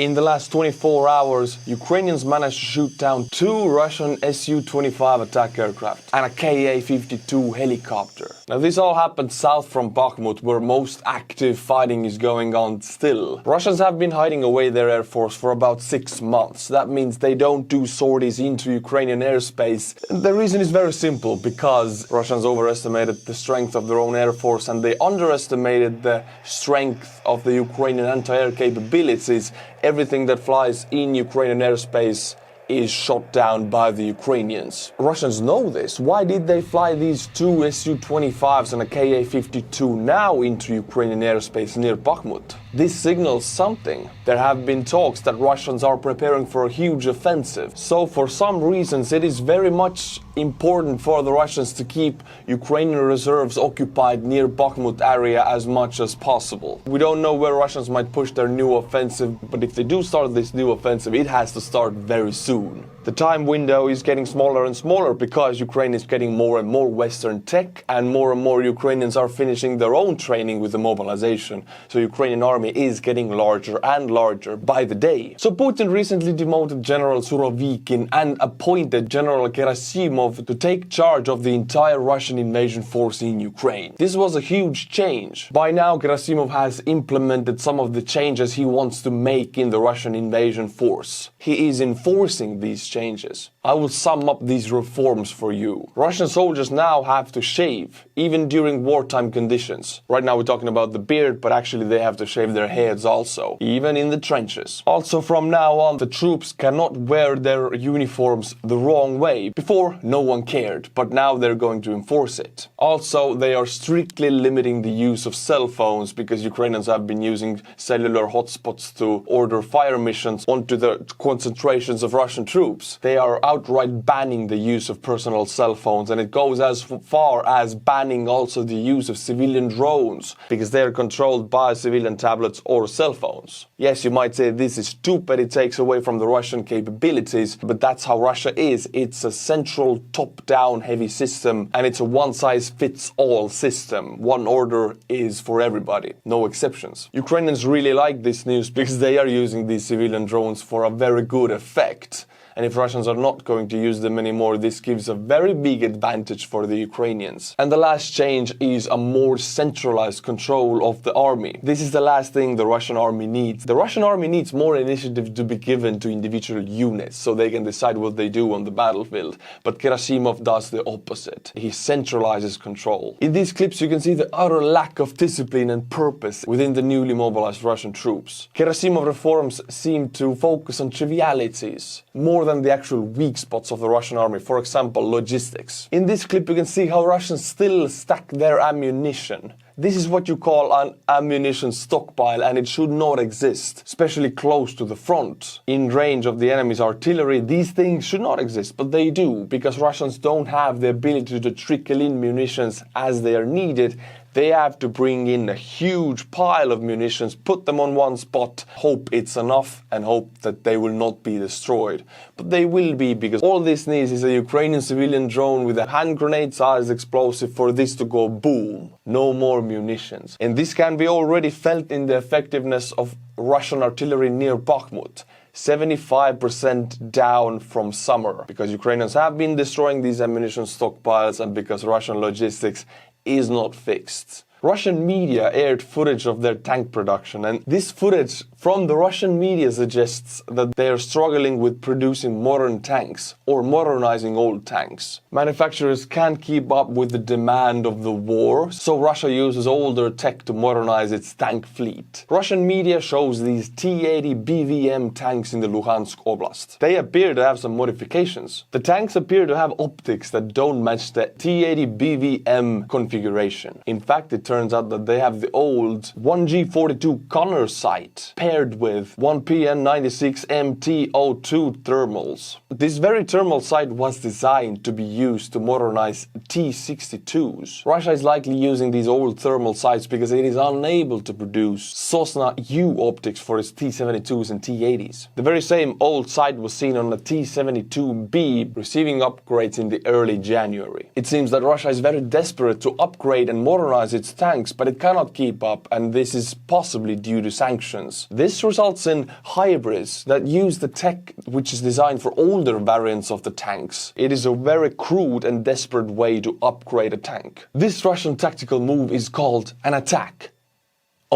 In the last 24 hours, Ukrainians managed to shoot down 2 Russian Su-25 attack aircraft and a Ka-52 helicopter. Now this all happened south from Bakhmut, where most active fighting is going on still. Russians have been hiding away their air force for about 6 months. That means they don't do sorties into Ukrainian airspace. The reason is very simple, because Russians overestimated the strength of their own air force and they underestimated the strength of the Ukrainian anti-air capabilities. Everything that flies in Ukrainian airspace is shot down by the Ukrainians. Russians know this. Why did they fly these 2 Su-25s and a Ka-52 now into Ukrainian airspace near Bakhmut? This signals something. There have been talks that Russians are preparing for a huge offensive. So for some reasons it is very much important for the Russians to keep Ukrainian reserves occupied near Bakhmut area as much as possible. We don't know where Russians might push their new offensive, but if they do start this new offensive, it has to start very soon. The time window is getting smaller and smaller because Ukraine is getting more and more Western tech, and more Ukrainians are finishing their own training with the mobilization. So Ukrainian army is getting larger and larger by the day. So Putin recently demoted General Surovikin and appointed General Gerasimov to take charge of the entire Russian invasion force in Ukraine. This was a huge change. By now Gerasimov has implemented some of the changes he wants to make in the Russian invasion force. He is enforcing these changes. I will sum up these reforms for you. Russian soldiers now have to shave, even during wartime conditions. Right now we're talking about the beard, but actually they have to shave their heads also, even in the trenches. Also from now on, the troops cannot wear their uniforms the wrong way. Before, no one cared, but now they're going to enforce it. Also, they are strictly limiting the use of cell phones, because Ukrainians have been using cellular hotspots to order fire missions onto the concentrations of Russian troops. They are outright banning the use of personal cell phones, and it goes as far as banning also the use of civilian drones, because they are controlled by civilian tablets or cell phones. Yes, you might say this is stupid, it takes away from the Russian capabilities, but that's how Russia is. It's a central top-down heavy system, and it's a one-size-fits-all system. One order is for everybody, no exceptions. Ukrainians really like this news because they are using these civilian drones for a very good effect. And if Russians are not going to use them anymore, this gives a very big advantage for the Ukrainians. And the last change is a more centralized control of the army. This is the last thing the Russian army needs. The Russian army needs more initiative to be given to individual units so they can decide what they do on the battlefield. But Gerasimov does the opposite. He centralizes control. In these clips you can see the utter lack of discipline and purpose within the newly mobilized Russian troops. Gerasimov reforms seem to focus on trivialities more than the actual weak spots of the Russian army, for example, logistics. In this clip you can see how Russians still stack their ammunition. This is what you call an ammunition stockpile, and it should not exist, especially close to the front. In range of the enemy's artillery, these things should not exist, but they do, because Russians don't have the ability to trickle in munitions as they are needed. They have to bring in a huge pile of munitions, put them on one spot, hope it's enough, and hope that they will not be destroyed. But they will be, because all this needs is a Ukrainian civilian drone with a hand grenade-sized explosive for this to go boom. No more munitions. And this can be already felt in the effectiveness of Russian artillery near Bakhmut. 75% down from summer, because Ukrainians have been destroying these ammunition stockpiles and because Russian logistics is not fixed. Russian media aired footage of their tank production, and this footage from the Russian media suggests that they are struggling with producing modern tanks or modernizing old tanks. Manufacturers can't keep up with the demand of the war, so Russia uses older tech to modernize its tank fleet. Russian media shows these T-80 BVM tanks in the Luhansk Oblast. They appear to have some modifications. The tanks appear to have optics that don't match the T-80 BVM configuration. In fact, it turns out that they have the old 1G42 Connor sight paired with 1PN96MT02 thermals. This very thermal sight was designed to be used to modernize T-62s. Russia is likely using these old thermal sights because it is unable to produce Sosna U optics for its T-72s and T-80s. The very same old sight was seen on the T-72B, receiving upgrades in the early January. It seems that Russia is very desperate to upgrade and modernize its tanks, but it cannot keep up, and this is possibly due to sanctions. This results in hybrids that use the tech which is designed for older variants of the tanks. It is a very crude and desperate way to upgrade a tank. This Russian tactical move is called an attack,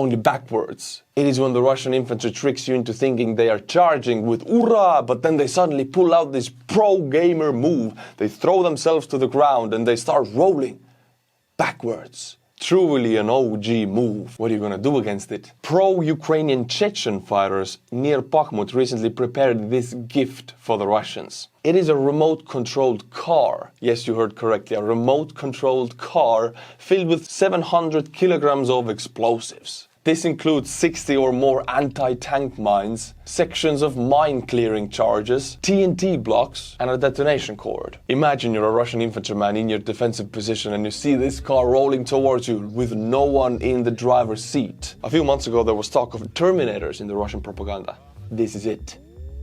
only backwards. It is when the Russian infantry tricks you into thinking they are charging with "Ura!", but then they suddenly pull out this pro-gamer move. They throw themselves to the ground and they start rolling backwards. Truly an OG move. What are you gonna do against it? Pro-Ukrainian Chechen fighters near Bakhmut recently prepared this gift for the Russians. It is a remote-controlled car. Yes, you heard correctly, a remote-controlled car filled with 700 kilograms of explosives. This includes 60 or more anti-tank mines, sections of mine-clearing charges, TNT blocks, and a detonation cord. Imagine you're a Russian infantryman in your defensive position and you see this car rolling towards you with no one in the driver's seat. A few months ago there was talk of Terminators in the Russian propaganda. This is it.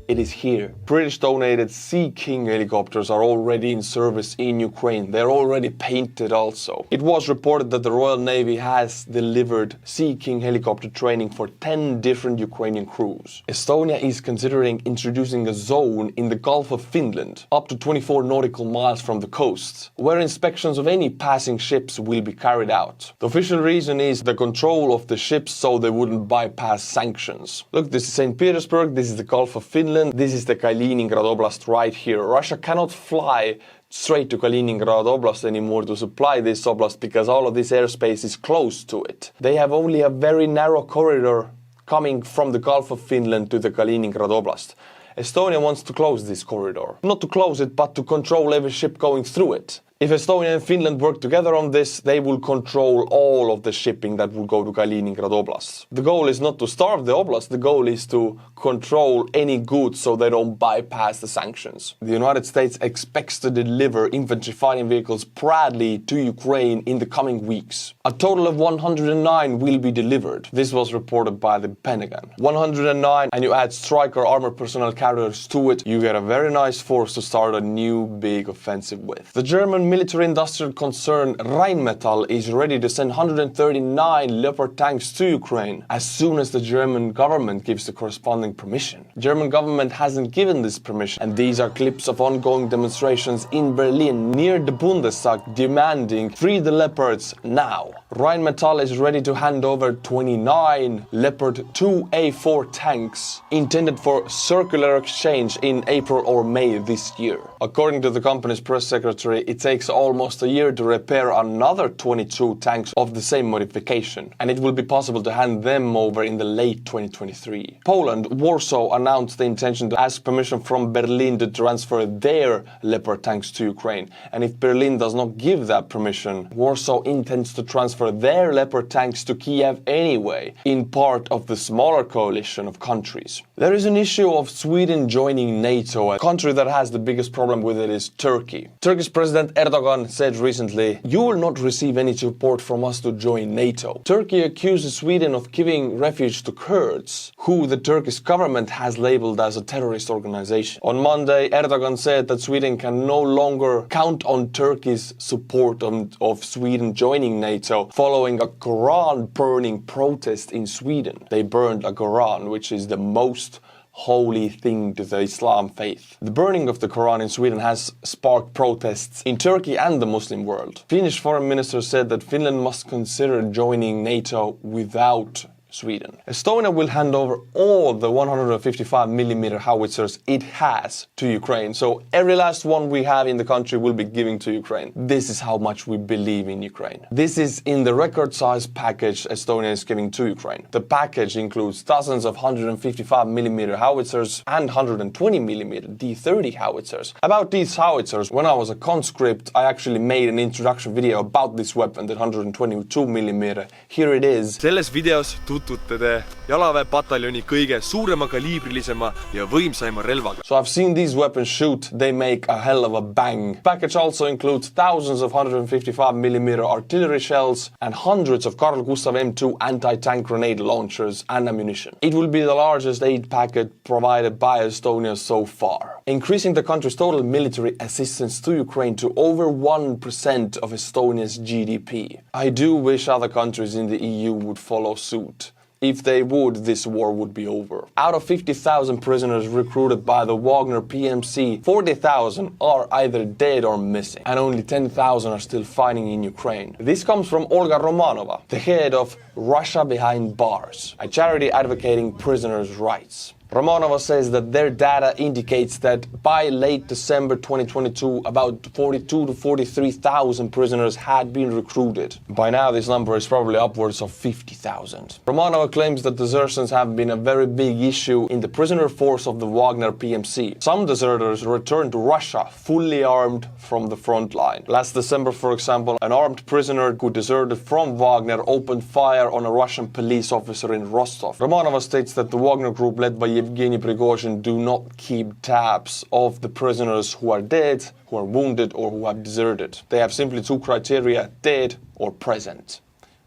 It is here. British-donated Sea King helicopters are already in service in Ukraine. They're already painted also. It was reported that the Royal Navy has delivered Sea King helicopter training for 10 different Ukrainian crews. Estonia is considering introducing a zone in the Gulf of Finland, up to 24 nautical miles from the coast, where inspections of any passing ships will be carried out. The official reason is the control of the ships so they wouldn't bypass sanctions. Look, this is St. Petersburg, this is the Gulf of Finland, this is the Kaliningrad Oblast right here. Russia cannot fly straight to Kaliningrad Oblast anymore to supply this oblast because all of this airspace is close to it. They have only a very narrow corridor coming from the Gulf of Finland to the Kaliningrad Oblast. Estonia wants to close this corridor. Not to close it, but to control every ship going through it. If Estonia and Finland work together on this, they will control all of the shipping that will go to Kaliningrad Oblast. The goal is not to starve the oblast, the goal is to control any goods so they don't bypass the sanctions. The United States expects to deliver infantry fighting vehicles Bradley to Ukraine in the coming weeks. A total of 109 will be delivered. This was reported by the Pentagon. 109, and you add Striker armored personnel carriers to it, you get a very nice force to start a new big offensive with. The German military-industrial concern Rheinmetall is ready to send 139 Leopard tanks to Ukraine as soon as the German government gives the corresponding permission. The German government hasn't given this permission, and these are clips of ongoing demonstrations in Berlin near the Bundestag demanding "Free the Leopards now." Rheinmetall is ready to hand over 29 Leopard 2A4 tanks intended for circular exchange in April or May this year. According to the company's press secretary, it takes almost a year to repair another 22 tanks of the same modification, and it will be possible to hand them over in the late 2023. Poland, Warsaw announced the intention to ask permission from Berlin to transfer their Leopard tanks to Ukraine, and if Berlin does not give that permission, Warsaw intends to transfer their Leopard tanks to Kiev anyway, in part of the smaller coalition of countries. There is an issue of Sweden joining NATO. A country that has the biggest problem with it is Turkey. Turkish President Erdogan said recently, "You will not receive any support from us to join NATO." Turkey accuses Sweden of giving refuge to Kurds, who the Turkish government has labeled as a terrorist organization. On Monday, Erdogan said that Sweden can no longer count on Turkey's support of Sweden joining NATO following a Quran-burning protest in Sweden. They burned a Quran, which is the most holy thing to the Islam faith. The burning of the Quran in Sweden has sparked protests in Turkey and the Muslim world. Finnish foreign minister said that Finland must consider joining NATO without Sweden. Estonia will hand over all the 155mm howitzers it has to Ukraine. So every last one we have in the country will be giving to Ukraine. This is how much we believe in Ukraine. This is in the record size package Estonia is giving to Ukraine. The package includes dozens of 155mm howitzers and 120mm D30 howitzers. About these howitzers, when I was a conscript, I actually made an introduction video about this weapon, the 122mm. Here it is. Selles videos tutute te jalaväepataljoni kõige suurema kaliibrilisema ja võimsaima relvaga. So I've seen these weapons shoot, they make a hell of a bang. Package also includes thousands of 155mm artillery shells and hundreds of Carl Gustav M2 anti-tank grenade launchers and ammunition. It will be the largest aid packet provided by Estonia so far. increasing the country's total military assistance to Ukraine to over 1% of Estonia's GDP. I do wish other countries in the EU would follow suit. If they would, this war would be over. Out of 50,000 prisoners recruited by the Wagner PMC, 40,000 are either dead or missing, and only 10,000 are still fighting in Ukraine. This comes from Olga Romanova, the head of Russia Behind Bars, a charity advocating prisoners' rights. Romanova says that their data indicates that by late December 2022, about 42 to 43,000 prisoners had been recruited. By now, this number is probably upwards of 50,000. Romanova claims that desertions have been a very big issue in the prisoner force of the Wagner PMC. Some deserters returned to Russia fully armed from the front line. Last December, for example, an armed prisoner who deserted from Wagner opened fire on a Russian police officer in Rostov. Romanova states that the Wagner group led by Yevgeny Prigozhin do not keep tabs of the prisoners who are dead, who are wounded, or who have deserted. They have simply two criteria: dead or present.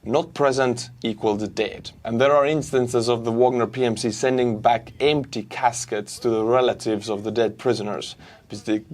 Not present equals dead. And there are instances of the Wagner PMC sending back empty caskets to the relatives of the dead prisoners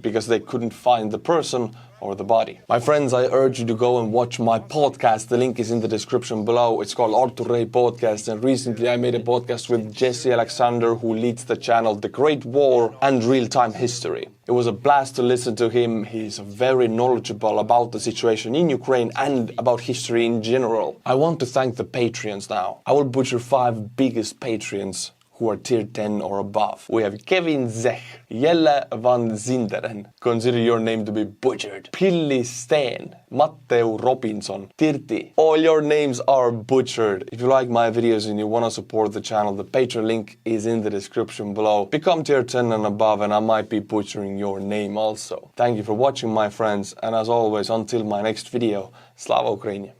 because they couldn't find the person or the body. My friends, I urge you to go and watch my podcast. The link is in the description below. It's called Artur Rehi Podcast, and recently I made a podcast with Jesse Alexander, who leads the channel The Great War and Real-Time History. It was a blast to listen to him. He's very knowledgeable about the situation in Ukraine and about history in general. I want to thank the Patreons now. I will butcher 5 biggest Patreons who are tier 10 or above. We have Kevin Zech, Jelle van Zinderen, consider your name to be butchered, Pilli Steen, Matteo Robinson, Tirti. All your names are butchered. If you like my videos and you want to support the channel, the Patreon link is in the description below. Become tier 10 and above and I might be butchering your name also. Thank you for watching, my friends, and as always, until my next video, Slava Ukraini.